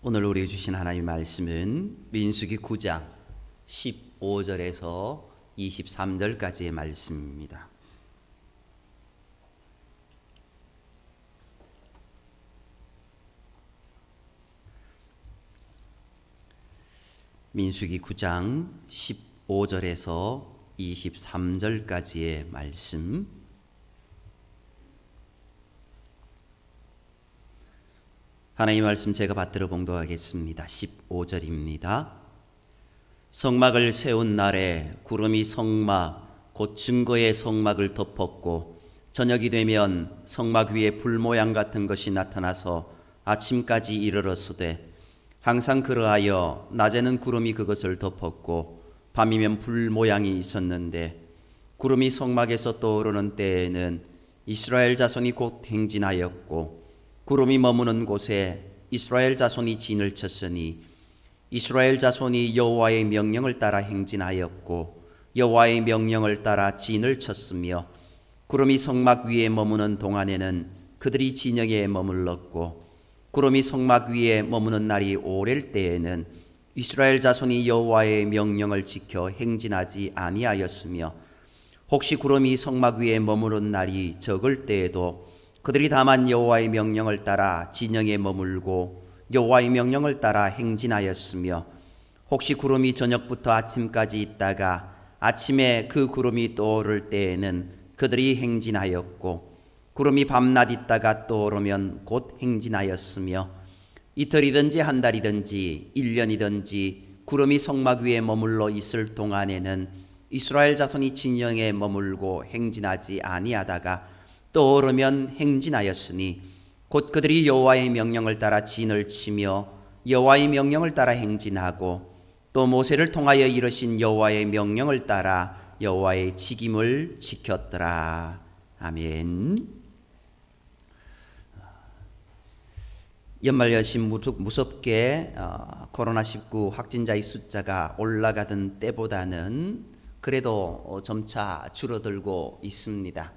오늘 우리 주신 하나님의 말씀은 민수기 9장 15절에서 23절까지의 말씀입니다. 민수기 9장 15절에서 23절까지의 말씀, 하나님의 말씀 제가 받들어 봉독하겠습니다. 15절입니다. 성막을 세운 날에 구름이 성막 곧 증거의 성막을 덮었고 저녁이 되면 성막 위에 불 모양 같은 것이 나타나서 아침까지 이르렀으되 항상 그러하여 낮에는 구름이 그것을 덮었고 밤이면 불 모양이 있었는데 구름이 성막에서 떠오르는 때에는 이스라엘 자손이 곧 행진하였고 구름이 머무는 곳에 이스라엘 자손이 진을 쳤으니 이스라엘 자손이 여호와의 명령을 따라 행진하였고 여호와의 명령을 따라 진을 쳤으며 구름이 성막 위에 머무는 동안에는 그들이 진영에 머물렀고 구름이 성막 위에 머무는 날이 오랠 때에는 이스라엘 자손이 여호와의 명령을 지켜 행진하지 아니하였으며 혹시 구름이 성막 위에 머무는 날이 적을 때에도 그들이 다만 여호와의 명령을 따라 진영에 머물고 여호와의 명령을 따라 행진하였으며 혹시 구름이 저녁부터 아침까지 있다가 아침에 그 구름이 떠오를 때에는 그들이 행진하였고 구름이 밤낮 있다가 떠오르면 곧 행진하였으며 이틀이든지 한 달이든지 1년이든지 구름이 성막 위에 머물러 있을 동안에는 이스라엘 자손이 진영에 머물고 행진하지 아니하다가 떠오르면 행진하였으니 곧 그들이 여호와의 명령을 따라 진을 치며 여호와의 명령을 따라 행진하고 또 모세를 통하여 이르신 여호와의 명령을 따라 여호와의 직임을 지켰더라. 아멘. 연말연시 무섭게 코로나19 확진자의 숫자가 올라가던 때보다는 그래도 점차 줄어들고 있습니다.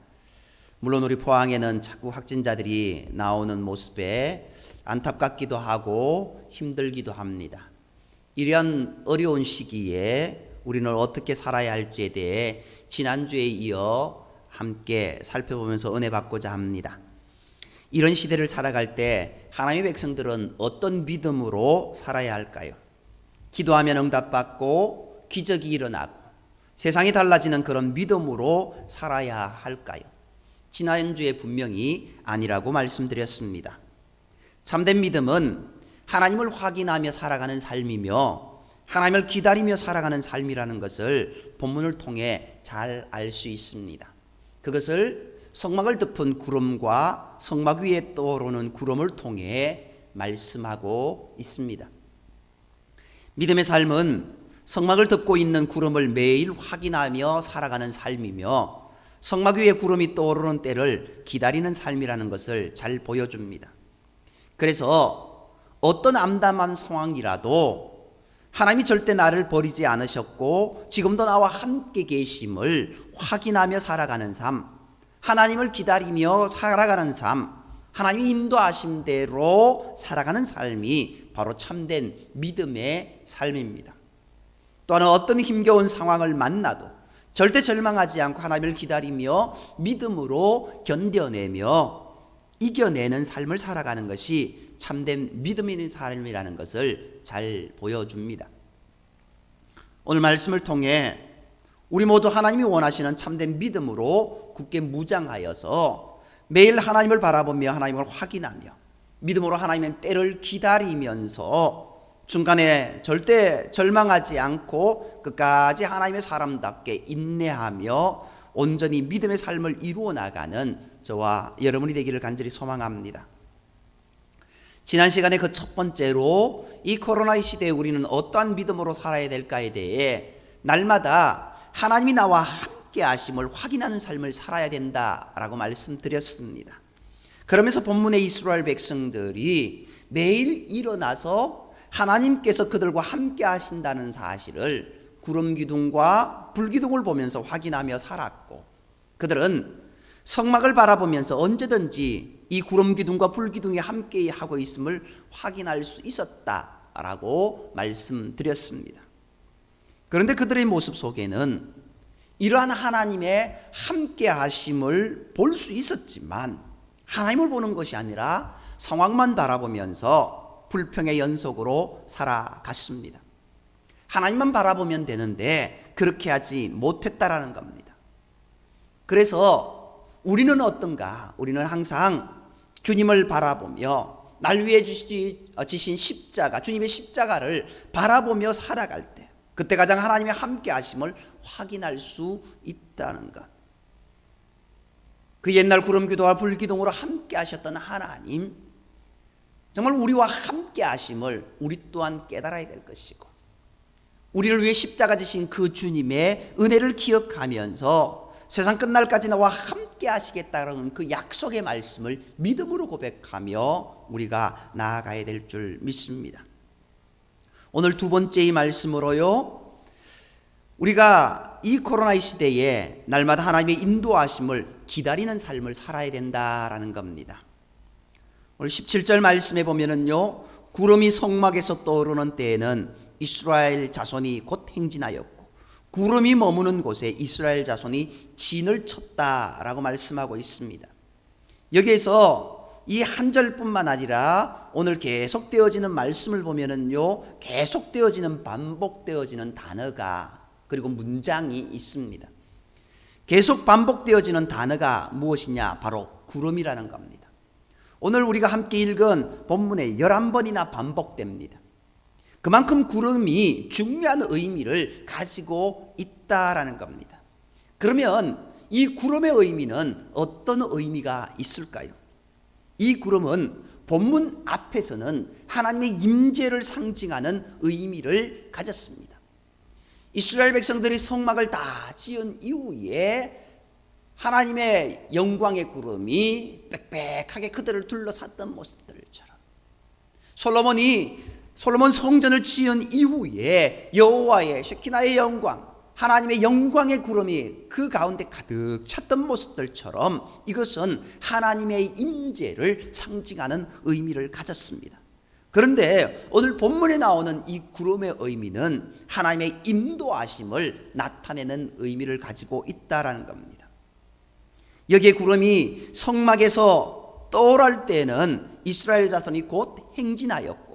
물론 우리 포항에는 자꾸 확진자들이 나오는 모습에 안타깝기도 하고 힘들기도 합니다. 이런 어려운 시기에 우리는 어떻게 살아야 할지에 대해 지난주에 이어 함께 살펴보면서 은혜 받고자 합니다. 이런 시대를 살아갈 때 하나님의 백성들은 어떤 믿음으로 살아야 할까요? 기도하면 응답받고 기적이 일어나고 세상이 달라지는 그런 믿음으로 살아야 할까요? 지난주에 분명히 아니라고 말씀드렸습니다. 참된 믿음은 하나님을 확인하며 살아가는 삶이며 하나님을 기다리며 살아가는 삶이라는 것을 본문을 통해 잘 알 수 있습니다. 그것을 성막을 덮은 구름과 성막 위에 떠오르는 구름을 통해 말씀하고 있습니다. 믿음의 삶은 성막을 덮고 있는 구름을 매일 확인하며 살아가는 삶이며 성막 위에 구름이 떠오르는 때를 기다리는 삶이라는 것을 잘 보여줍니다. 그래서 어떤 암담한 상황이라도 하나님이 절대 나를 버리지 않으셨고 지금도 나와 함께 계심을 확인하며 살아가는 삶, 하나님을 기다리며 살아가는 삶, 하나님이 인도하신 대로 살아가는 삶이 바로 참된 믿음의 삶입니다. 또한 어떤 힘겨운 상황을 만나도 절대 절망하지 않고 하나님을 기다리며 믿음으로 견뎌내며 이겨내는 삶을 살아가는 것이 참된 믿음 있는 삶이라는 것을 잘 보여줍니다. 오늘 말씀을 통해 우리 모두 하나님이 원하시는 참된 믿음으로 굳게 무장하여서 매일 하나님을 바라보며 하나님을 확인하며 믿음으로 하나님의 때를 기다리면서 중간에 절대 절망하지 않고 끝까지 하나님의 사람답게 인내하며 온전히 믿음의 삶을 이루어 나가는 저와 여러분이 되기를 간절히 소망합니다. 지난 시간에 그 첫 번째로 이 코로나 시대에 우리는 어떠한 믿음으로 살아야 될까에 대해 날마다 하나님이 나와 함께 하심을 확인하는 삶을 살아야 된다라고 말씀드렸습니다. 그러면서 본문의 이스라엘 백성들이 매일 일어나서 하나님께서 그들과 함께 하신다는 사실을 구름 기둥과 불 기둥을 보면서 확인하며 살았고 그들은 성막을 바라보면서 언제든지 이 구름 기둥과 불 기둥이 함께 하고 있음을 확인할 수 있었다라고 말씀드렸습니다. 그런데 그들의 모습 속에는 이러한 하나님의 함께 하심을 볼 수 있었지만 하나님을 보는 것이 아니라 상황만 바라보면서 불평의 연속으로 살아갔습니다. 하나님만 바라보면 되는데 그렇게 하지 못했다라는 겁니다. 그래서 우리는 어떤가? 우리는 항상 주님을 바라보며 날 위해 지신 십자가, 주님의 십자가를 바라보며 살아갈 때 그때 가장 하나님의 함께 하심을 확인할 수 있다는 것. 그 옛날 구름기둥과 불기둥으로 함께 하셨던 하나님, 정말 우리와 함께 하심을 우리 또한 깨달아야 될 것이고, 우리를 위해 십자가 지신 그 주님의 은혜를 기억하면서 세상 끝날까지 나와 함께 하시겠다는 그 약속의 말씀을 믿음으로 고백하며 우리가 나아가야 될 줄 믿습니다. 오늘 두 번째 이 말씀으로요, 우리가 이 코로나 시대에 날마다 하나님의 인도하심을 기다리는 삶을 살아야 된다라는 겁니다. 오늘 17절 말씀에 보면은요, 구름이 성막에서 떠오르는 때에는 이스라엘 자손이 곧 행진하였고 구름이 머무는 곳에 이스라엘 자손이 진을 쳤다라고 말씀하고 있습니다. 여기에서 이 한 절뿐만 아니라 오늘 계속되어지는 말씀을 보면은요, 계속되어지는 반복되어지는 단어가 그리고 문장이 있습니다. 계속 반복되어지는 단어가 무엇이냐? 바로 구름이라는 겁니다. 오늘 우리가 함께 읽은 본문에 11번이나 반복됩니다. 그만큼 구름이 중요한 의미를 가지고 있다라는 겁니다. 그러면 이 구름의 의미는 어떤 의미가 있을까요? 이 구름은 본문 앞에서는 하나님의 임재를 상징하는 의미를 가졌습니다. 이스라엘 백성들이 성막을 다 지은 이후에 하나님의 영광의 구름이 빽빽하게 그들을 둘러쌌던 모습들처럼, 솔로몬 성전을 지은 이후에 여호와의 셰키나의 영광, 하나님의 영광의 구름이 그 가운데 가득 찼던 모습들처럼 이것은 하나님의 임재를 상징하는 의미를 가졌습니다. 그런데 오늘 본문에 나오는 이 구름의 의미는 하나님의 인도하심을 나타내는 의미를 가지고 있다라는 겁니다. 여기에 구름이 성막에서 떠오를 때는 이스라엘 자손이 곧 행진하였고,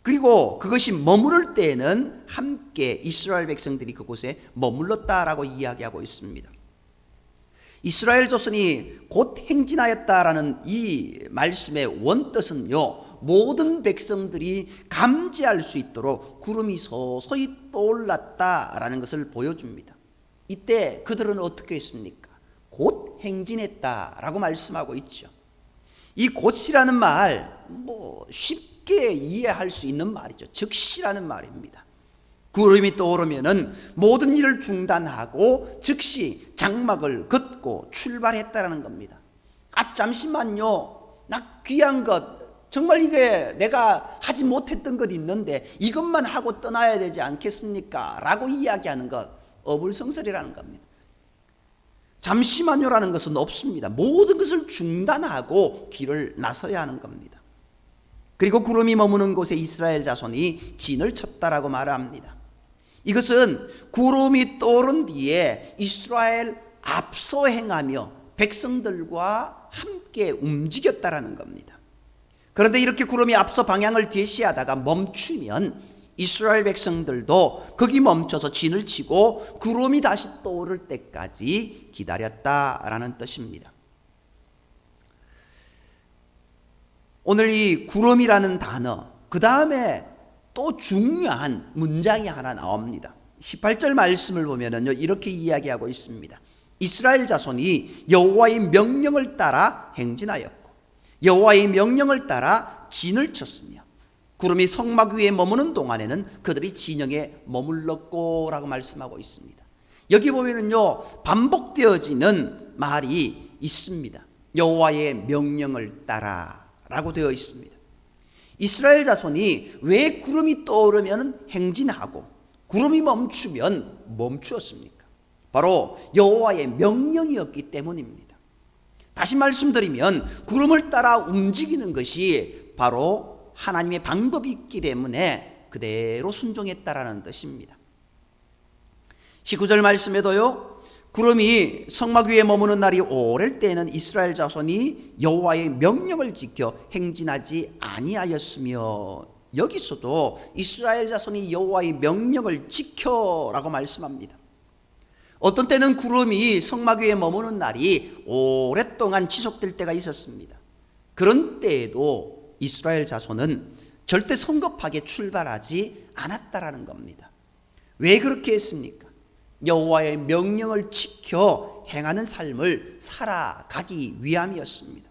그리고 그것이 머무를 때에는 함께 이스라엘 백성들이 그곳에 머물렀다라고 이야기하고 있습니다. 이스라엘 자손이 곧 행진하였다라는 이 말씀의 원뜻은요, 모든 백성들이 감지할 수 있도록 구름이 서서히 떠올랐다라는 것을 보여줍니다. 이때 그들은 어떻게 했습니까? 곧 행진했다라고 말씀하고 있죠. 이 곧이라는 말, 쉽게 이해할 수 있는 말이죠. 즉시라는 말입니다. 구름이 떠오르면은 모든 일을 중단하고 즉시 장막을 걷고 출발했다라는 겁니다. 잠시만요, 나 귀한 것, 정말 이게 내가 하지 못했던 것 있는데 이것만 하고 떠나야 되지 않겠습니까? 라고 이야기하는 것, 어불성설이라는 겁니다. 잠시만요라는 것은 없습니다. 모든 것을 중단하고 길을 나서야 하는 겁니다. 그리고 구름이 머무는 곳에 이스라엘 자손이 진을 쳤다라고 말합니다. 이것은 구름이 떠오른 뒤에 이스라엘 앞서 행하며 백성들과 함께 움직였다라는 겁니다. 그런데 이렇게 구름이 앞서 방향을 제시하다가 멈추면 이스라엘 백성들도 거기 멈춰서 진을 치고 구름이 다시 떠오를 때까지 기다렸다라는 뜻입니다. 오늘 이 구름이라는 단어, 그 다음에 또 중요한 문장이 하나 나옵니다. 18절 말씀을 보면요, 이렇게 이야기하고 있습니다. 이스라엘 자손이 여호와의 명령을 따라 행진하였고 여호와의 명령을 따라 진을 쳤으며 구름이 성막 위에 머무는 동안에는 그들이 진영에 머물렀고 라고 말씀하고 있습니다. 여기 보면은요, 반복되어지는 말이 있습니다. 여호와의 명령을 따라 라고 되어 있습니다. 이스라엘 자손이 왜 구름이 떠오르면 행진하고 구름이 멈추면 멈추었습니까? 바로 여호와의 명령이었기 때문입니다. 다시 말씀드리면 구름을 따라 움직이는 것이 바로 하나님의 방법이 있기 때문에 그대로 순종했다라는 뜻입니다. 19절 말씀에도요, 구름이 성막 위에 머무는 날이 오랠 때에는 이스라엘 자손이 여호와의 명령을 지켜 행진하지 아니하였으며, 여기서도 이스라엘 자손이 여호와의 명령을 지켜라고 말씀합니다. 어떤 때는 구름이 성막 위에 머무는 날이 오랫동안 지속될 때가 있었습니다. 그런 때에도 이스라엘 자손은 절대 성급하게 출발하지 않았다라는 겁니다. 왜 그렇게 했습니까? 여호와의 명령을 지켜 행하는 삶을 살아가기 위함이었습니다.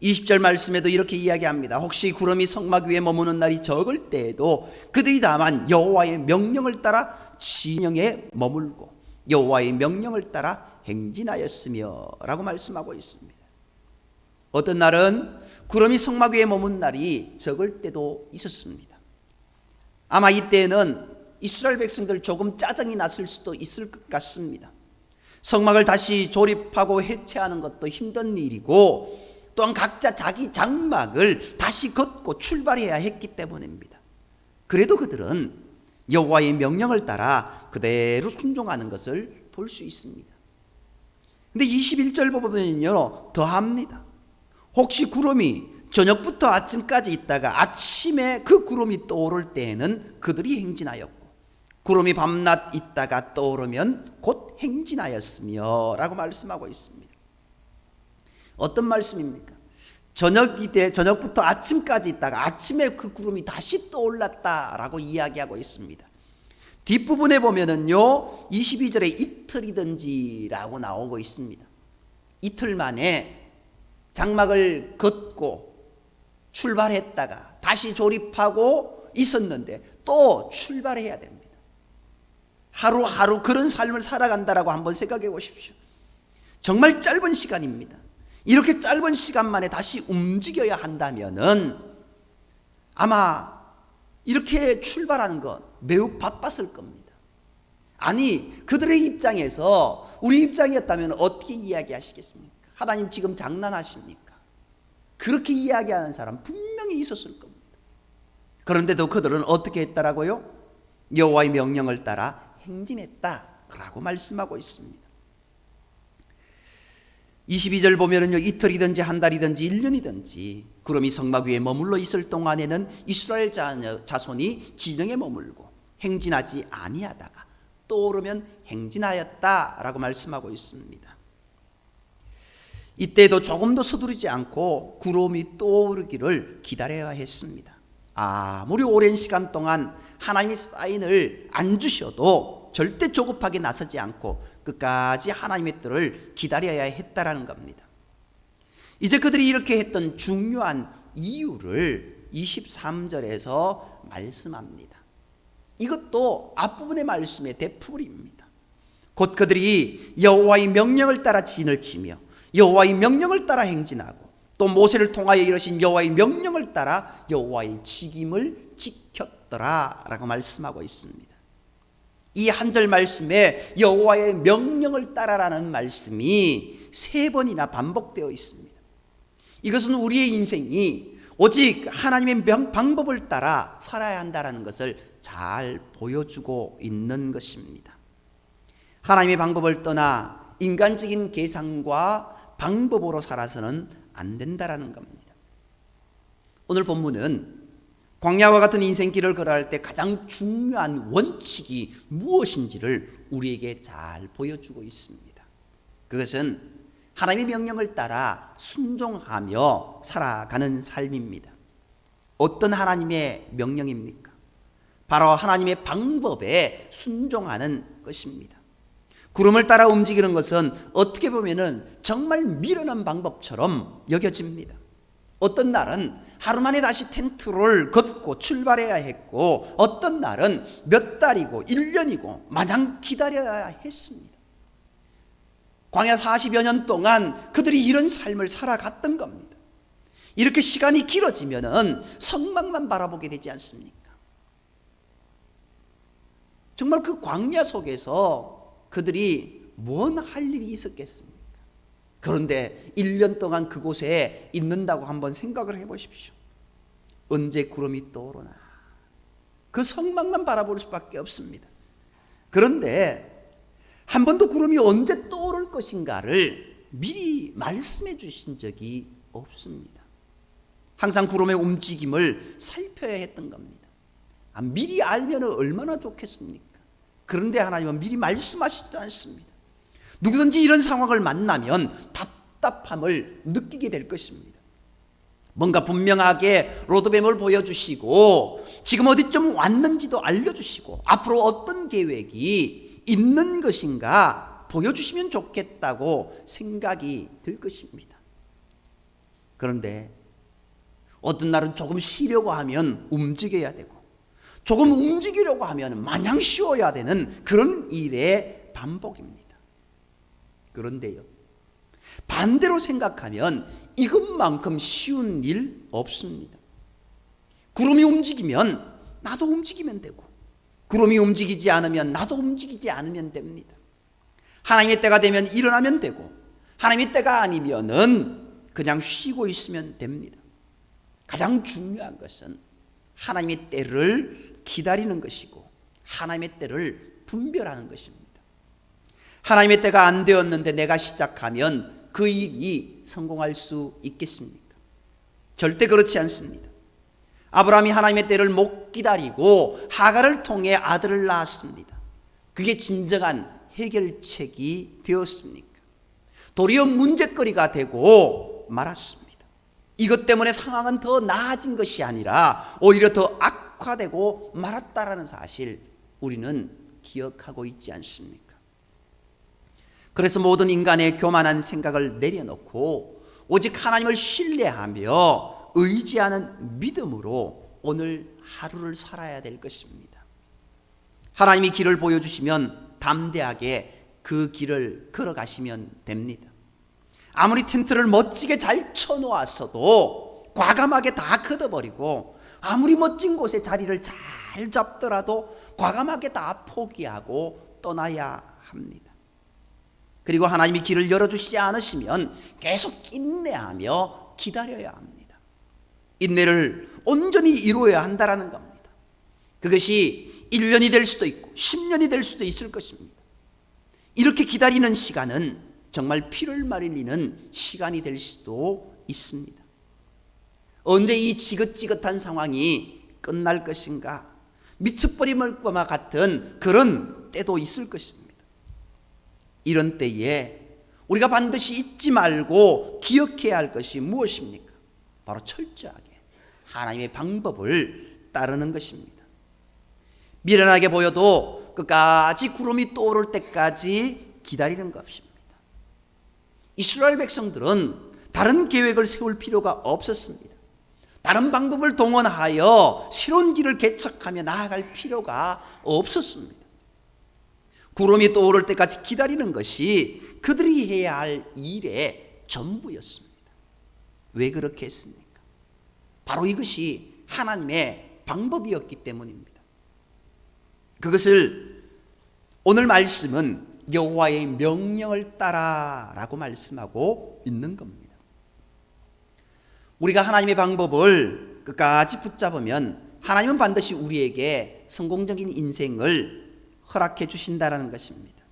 20절 말씀에도 이렇게 이야기합니다. 혹시 구름이 성막 위에 머무는 날이 적을 때에도 그들이 다만 여호와의 명령을 따라 진영에 머물고 여호와의 명령을 따라 행진하였으며 라고 말씀하고 있습니다. 어떤 날은 구름이 성막 위에 머문 날이 적을 때도 있었습니다. 아마 이때에는 이스라엘 백성들 조금 짜증이 났을 수도 있을 것 같습니다. 성막을 다시 조립하고 해체하는 것도 힘든 일이고, 또한 각자 자기 장막을 다시 걷고 출발해야 했기 때문입니다. 그래도 그들은 여호와의 명령을 따라 그대로 순종하는 것을 볼 수 있습니다. 근데 21절 보면요, 더합니다. 혹시 구름이 저녁부터 아침까지 있다가 아침에 그 구름이 떠오를 때에는 그들이 행진하였고, 구름이 밤낮 있다가 떠오르면 곧 행진하였으며 라고 말씀하고 있습니다. 어떤 말씀입니까? 저녁부터 아침까지 있다가 아침에 그 구름이 다시 떠올랐다라고 이야기하고 있습니다. 뒷부분에 보면은요, 22절에 이틀이든지라고 나오고 있습니다. 이틀 만에 장막을 걷고 출발했다가 다시 조립하고 있었는데 또 출발해야 됩니다. 하루하루 그런 삶을 살아간다라고 한번 생각해 보십시오. 정말 짧은 시간입니다. 이렇게 짧은 시간 만에 다시 움직여야 한다면은 아마 이렇게 출발하는 건 매우 바빴을 겁니다. 아니, 그들의 입장에서 우리 입장이었다면 어떻게 이야기하시겠습니까? 하나님 지금 장난하십니까? 그렇게 이야기하는 사람 분명히 있었을 겁니다. 그런데도 그들은 어떻게 했다라고요? 여호와의 명령을 따라 행진했다라고 말씀하고 있습니다. 22절 보면은요, 이틀이든지 한 달이든지 1년이든지 구름이 성막 위에 머물러 있을 동안에는 이스라엘 자손이 진영에 머물고 행진하지 아니하다가 떠오르면 행진하였다라고 말씀하고 있습니다. 이때도 조금도 서두르지 않고 구름이 떠오르기를 기다려야 했습니다. 아무리 오랜 시간 동안 하나님의 사인을 안 주셔도 절대 조급하게 나서지 않고 끝까지 하나님의 뜻을 기다려야 했다라는 겁니다. 이제 그들이 이렇게 했던 중요한 이유를 23절에서 말씀합니다. 이것도 앞부분의 말씀의 대풀이입니다. 곧 그들이 여호와의 명령을 따라 진을 치며 여호와의 명령을 따라 행진하고 또 모세를 통하여 이르신 여호와의 명령을 따라 여호와의 직임을 지켰더라라고 말씀하고 있습니다. 이 한 절 말씀에 여호와의 명령을 따라라는 말씀이 3번이나 반복되어 있습니다. 이것은 우리의 인생이 오직 하나님의 방법을 따라 살아야 한다는 것을 잘 보여주고 있는 것입니다. 하나님의 방법을 떠나 인간적인 계산과 방법으로 살아서는 안 된다라는 겁니다. 오늘 본문은 광야와 같은 인생길을 걸어갈 때 가장 중요한 원칙이 무엇인지를 우리에게 잘 보여주고 있습니다. 그것은 하나님의 명령을 따라 순종하며 살아가는 삶입니다. 어떤 하나님의 명령입니까? 바로 하나님의 방법에 순종하는 것입니다. 구름을 따라 움직이는 것은 어떻게 보면은 정말 미련한 방법처럼 여겨집니다. 어떤 날은 하루 만에 다시 텐트를 걷고 출발해야 했고, 어떤 날은 몇 달이고 1년이고 마냥 기다려야 했습니다. 광야 40여 년 동안 그들이 이런 삶을 살아갔던 겁니다. 이렇게 시간이 길어지면은 성막만 바라보게 되지 않습니까? 정말 그 광야 속에서 그들이 뭔 할 일이 있었겠습니까? 그런데 1년 동안 그곳에 있는다고 한번 생각을 해보십시오. 언제 구름이 떠오르나. 그 성막만 바라볼 수밖에 없습니다. 그런데 한 번도 구름이 언제 떠오를 것인가를 미리 말씀해 주신 적이 없습니다. 항상 구름의 움직임을 살펴야 했던 겁니다. 미리 알면 얼마나 좋겠습니까? 그런데 하나님은 미리 말씀하시지도 않습니다. 누구든지 이런 상황을 만나면 답답함을 느끼게 될 것입니다. 뭔가 분명하게 로드맵을 보여주시고 지금 어디쯤 왔는지도 알려주시고 앞으로 어떤 계획이 있는 것인가 보여주시면 좋겠다고 생각이 들 것입니다. 그런데 어떤 날은 조금 쉬려고 하면 움직여야 되고 조금 움직이려고 하면 마냥 쉬어야 되는 그런 일의 반복입니다. 그런데요, 반대로 생각하면 이것만큼 쉬운 일 없습니다. 구름이 움직이면 나도 움직이면 되고 구름이 움직이지 않으면 나도 움직이지 않으면 됩니다. 하나님의 때가 되면 일어나면 되고 하나님의 때가 아니면은 그냥 쉬고 있으면 됩니다. 가장 중요한 것은 하나님의 때를 기다리는 것이고 하나님의 때를 분별하는 것입니다. 하나님의 때가 안 되었는데 내가 시작하면 그 일이 성공할 수 있겠습니까? 절대 그렇지 않습니다. 아브라함이 하나님의 때를 못 기다리고 하갈을 통해 아들을 낳았습니다. 그게 진정한 해결책이 되었습니까? 도리어 문제거리가 되고 말았습니다. 이것 때문에 상황은 더 나아진 것이 아니라 오히려 더 악화되고 말았다라는 사실 우리는 기억하고 있지 않습니까? 그래서 모든 인간의 교만한 생각을 내려놓고 오직 하나님을 신뢰하며 의지하는 믿음으로 오늘 하루를 살아야 될 것입니다. 하나님이 길을 보여주시면 담대하게 그 길을 걸어가시면 됩니다. 아무리 텐트를 멋지게 잘 쳐놓았어도 과감하게 다 걷어버리고 아무리 멋진 곳에 자리를 잘 잡더라도 과감하게 다 포기하고 떠나야 합니다. 그리고 하나님이 길을 열어주시지 않으시면 계속 인내하며 기다려야 합니다. 인내를 온전히 이루어야 한다는 겁니다. 그것이 1년이 될 수도 있고 10년이 될 수도 있을 것입니다. 이렇게 기다리는 시간은 정말 피를 말리는 시간이 될 수도 있습니다. 언제 이 지긋지긋한 상황이 끝날 것인가 미쳐버릴 것과 같은 그런 때도 있을 것입니다. 이런 때에 우리가 반드시 잊지 말고 기억해야 할 것이 무엇입니까? 바로 철저하게 하나님의 방법을 따르는 것입니다. 미련하게 보여도 끝까지 구름이 떠오를 때까지 기다리는 것입니다. 이스라엘 백성들은 다른 계획을 세울 필요가 없었습니다. 다른 방법을 동원하여 새로운 길을 개척하며 나아갈 필요가 없었습니다. 구름이 떠오를 때까지 기다리는 것이 그들이 해야 할 일의 전부였습니다. 왜 그렇게 했습니까? 바로 이것이 하나님의 방법이었기 때문입니다. 그것을 오늘 말씀은 여호와의 명령을 따라라고 말씀하고 있는 겁니다. 우리가 하나님의 방법을 끝까지 붙잡으면 하나님은 반드시 우리에게 성공적인 인생을 허락해 주신다는 것입니다.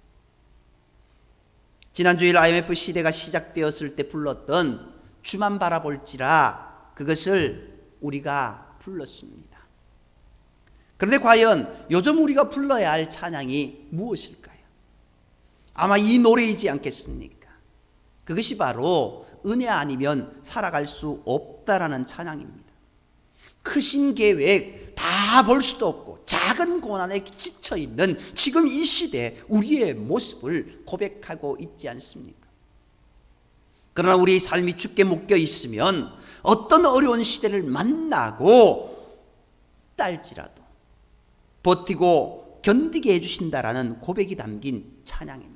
지난주일 IMF 시대가 시작되었을 때 불렀던 주만 바라볼지라 그것을 우리가 불렀습니다. 그런데 과연 요즘 우리가 불러야 할 찬양이 무엇일까요? 아마 이 노래이지 않겠습니까? 그것이 바로 은혜 아니면 살아갈 수 없다라는 찬양입니다. 크신 계획 다 볼 수도 없고 작은 고난에 지쳐있는 지금 이 시대 우리의 모습을 고백하고 있지 않습니까? 그러나 우리의 삶이 죽게 묶여 있으면 어떤 어려운 시대를 만나고 딸지라도 버티고 견디게 해주신다라는 고백이 담긴 찬양입니다.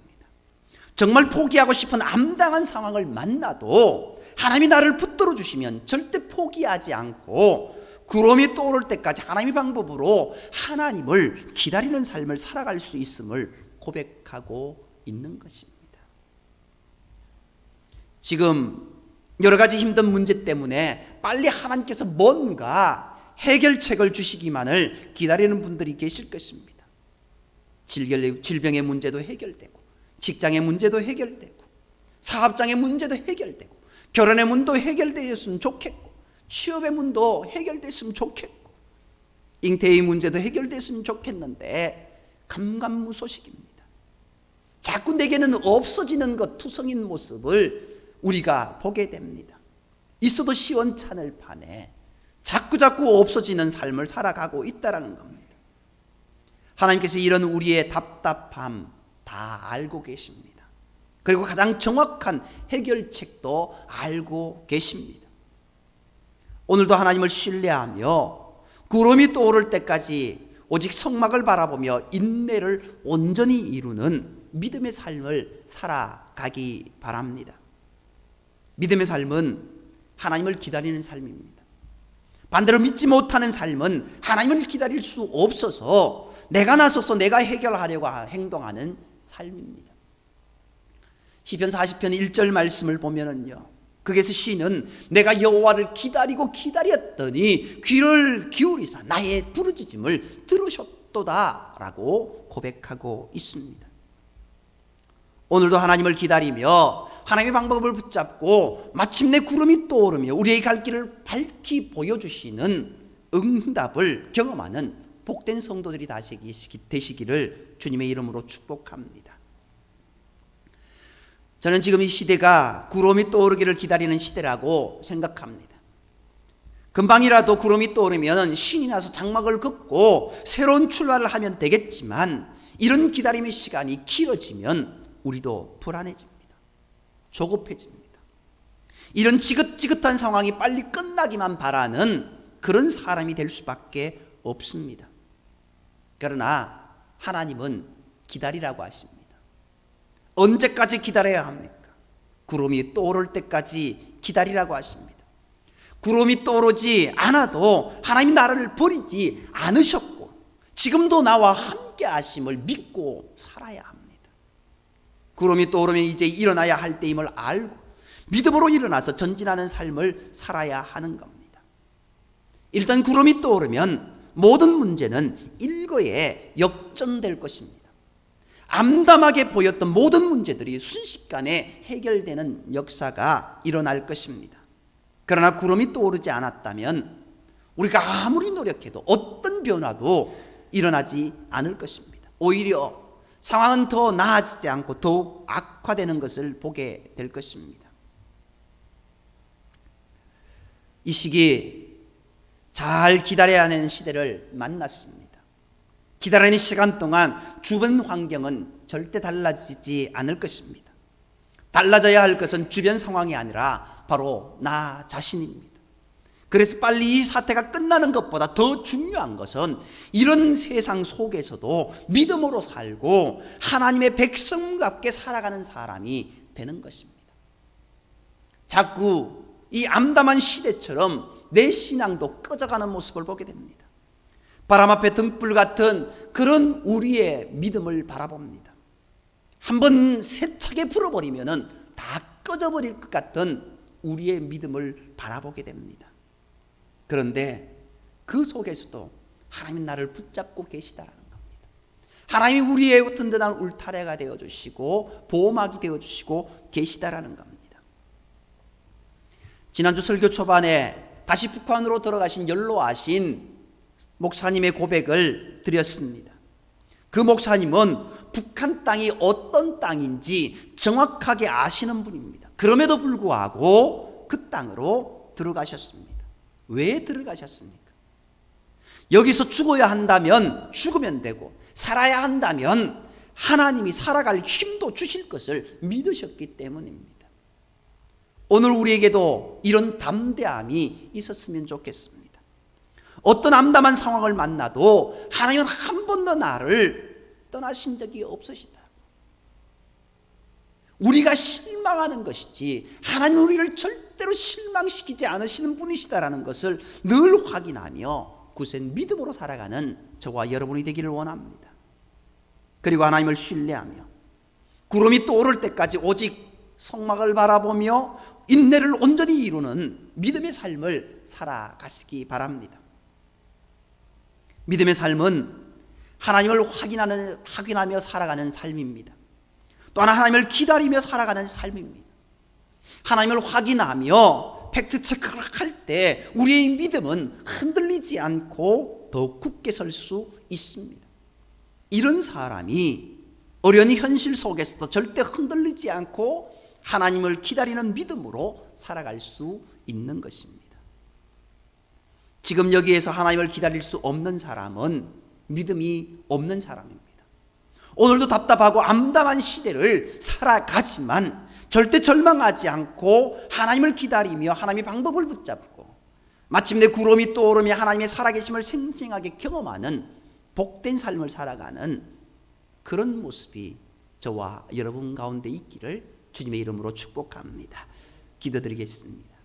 정말 포기하고 싶은 암담한 상황을 만나도 하나님이 나를 붙들어 주시면 절대 포기하지 않고 구름이 떠오를 때까지 하나님의 방법으로 하나님을 기다리는 삶을 살아갈 수 있음을 고백하고 있는 것입니다. 지금 여러 가지 힘든 문제 때문에 빨리 하나님께서 뭔가 해결책을 주시기만을 기다리는 분들이 계실 것입니다. 질병의 문제도 해결되고, 직장의 문제도 해결되고, 사업장의 문제도 해결되고, 결혼의 문도 해결되었으면 좋겠고, 취업의 문도 해결됐으면 좋겠고, 잉태의 문제도 해결됐으면 좋겠는데 감감무소식입니다. 자꾸 내게는 없어지는 것, 투성인 모습을 우리가 보게 됩니다. 있어도 시원찮을 판에 자꾸자꾸 없어지는 삶을 살아가고 있다는 겁니다. 하나님께서 이런 우리의 답답함 다 알고 계십니다. 그리고 가장 정확한 해결책도 알고 계십니다. 오늘도 하나님을 신뢰하며 구름이 떠오를 때까지 오직 성막을 바라보며 인내를 온전히 이루는 믿음의 삶을 살아가기 바랍니다. 믿음의 삶은 하나님을 기다리는 삶입니다. 반대로 믿지 못하는 삶은 하나님을 기다릴 수 없어서 내가 나서서 내가 해결하려고 행동하는 삶입니다. 시편 40편 1절 말씀을 보면은요, 거기에서 시인은 내가 여호와를 기다리고 기다렸더니 귀를 기울이사 나의 부르짖음을 들으셨도다 라고 고백하고 있습니다. 오늘도 하나님을 기다리며 하나님의 방법을 붙잡고 마침내 구름이 떠오르며 우리의 갈 길을 밝히 보여주시는 응답을 경험하는 복된 성도들이 되시기를 주님의 이름으로 축복합니다. 저는 지금 이 시대가 구름이 떠오르기를 기다리는 시대라고 생각합니다. 금방이라도 구름이 떠오르면 신이 나서 장막을 긋고 새로운 출발을 하면 되겠지만, 이런 기다림의 시간이 길어지면 우리도 불안해집니다. 조급해집니다. 이런 지긋지긋한 상황이 빨리 끝나기만 바라는 그런 사람이 될 수밖에 없습니다. 그러나 하나님은 기다리라고 하십니다. 언제까지 기다려야 합니까? 구름이 떠오를 때까지 기다리라고 하십니다. 구름이 떠오르지 않아도 하나님이 나를 버리지 않으셨고 지금도 나와 함께 하심을 믿고 살아야 합니다. 구름이 떠오르면 이제 일어나야 할 때임을 알고 믿음으로 일어나서 전진하는 삶을 살아야 하는 겁니다. 일단 구름이 떠오르면 모든 문제는 일거에 역전될 것입니다. 암담하게 보였던 모든 문제들이 순식간에 해결되는 역사가 일어날 것입니다. 그러나 구름이 떠오르지 않았다면 우리가 아무리 노력해도 어떤 변화도 일어나지 않을 것입니다. 오히려 상황은 더 나아지지 않고 더욱 악화되는 것을 보게 될 것입니다. 이 시기 잘 기다려야 하는 시대를 만났습니다. 기다리는 시간 동안 주변 환경은 절대 달라지지 않을 것입니다. 달라져야 할 것은 주변 상황이 아니라 바로 나 자신입니다. 그래서 빨리 이 사태가 끝나는 것보다 더 중요한 것은 이런 세상 속에서도 믿음으로 살고 하나님의 백성답게 살아가는 사람이 되는 것입니다. 자꾸 이 암담한 시대처럼 내 신앙도 꺼져가는 모습을 보게 됩니다. 바람 앞에 등불 같은 그런 우리의 믿음을 바라봅니다. 한번 세차게 불어버리면 다 꺼져버릴 것 같은 우리의 믿음을 바라보게 됩니다. 그런데 그 속에서도 하나님 나를 붙잡고 계시다라는 겁니다. 하나님이 우리의 든든한 울타리가 되어주시고 보호막이 되어주시고 계시다라는 겁니다. 지난주 설교 초반에 다시 북한으로 들어가신 연로하신 목사님의 고백을 드렸습니다. 그 목사님은 북한 땅이 어떤 땅인지 정확하게 아시는 분입니다. 그럼에도 불구하고 그 땅으로 들어가셨습니다. 왜 들어가셨습니까? 여기서 죽어야 한다면 죽으면 되고 살아야 한다면 하나님이 살아갈 힘도 주실 것을 믿으셨기 때문입니다. 오늘 우리에게도 이런 담대함이 있었으면 좋겠습니다. 어떤 암담한 상황을 만나도 하나님은 한 번도 나를 떠나신 적이 없으시다. 우리가 실망하는 것이지 하나님 우리를 절대로 실망시키지 않으시는 분이시다라는 것을 늘 확인하며 굳은 믿음으로 살아가는 저와 여러분이 되기를 원합니다. 그리고 하나님을 신뢰하며 구름이 떠오를 때까지 오직 성막을 바라보며 인내를 온전히 이루는 믿음의 삶을 살아가시기 바랍니다. 믿음의 삶은 하나님을 확인하며 살아가는 삶입니다. 또 하나님을 기다리며 살아가는 삶입니다. 하나님을 확인하며 팩트 체크를 할 때 우리의 믿음은 흔들리지 않고 더욱 굳게 설 수 있습니다. 이런 사람이 어려운 현실 속에서도 절대 흔들리지 않고 하나님을 기다리는 믿음으로 살아갈 수 있는 것입니다. 지금 여기에서 하나님을 기다릴 수 없는 사람은 믿음이 없는 사람입니다. 오늘도 답답하고 암담한 시대를 살아가지만 절대 절망하지 않고 하나님을 기다리며 하나님의 방법을 붙잡고 마침내 구름이 떠오르며 하나님의 살아계심을 생생하게 경험하는 복된 삶을 살아가는 그런 모습이 저와 여러분 가운데 있기를 주님의 이름으로 축복합니다. 기도드리겠습니다.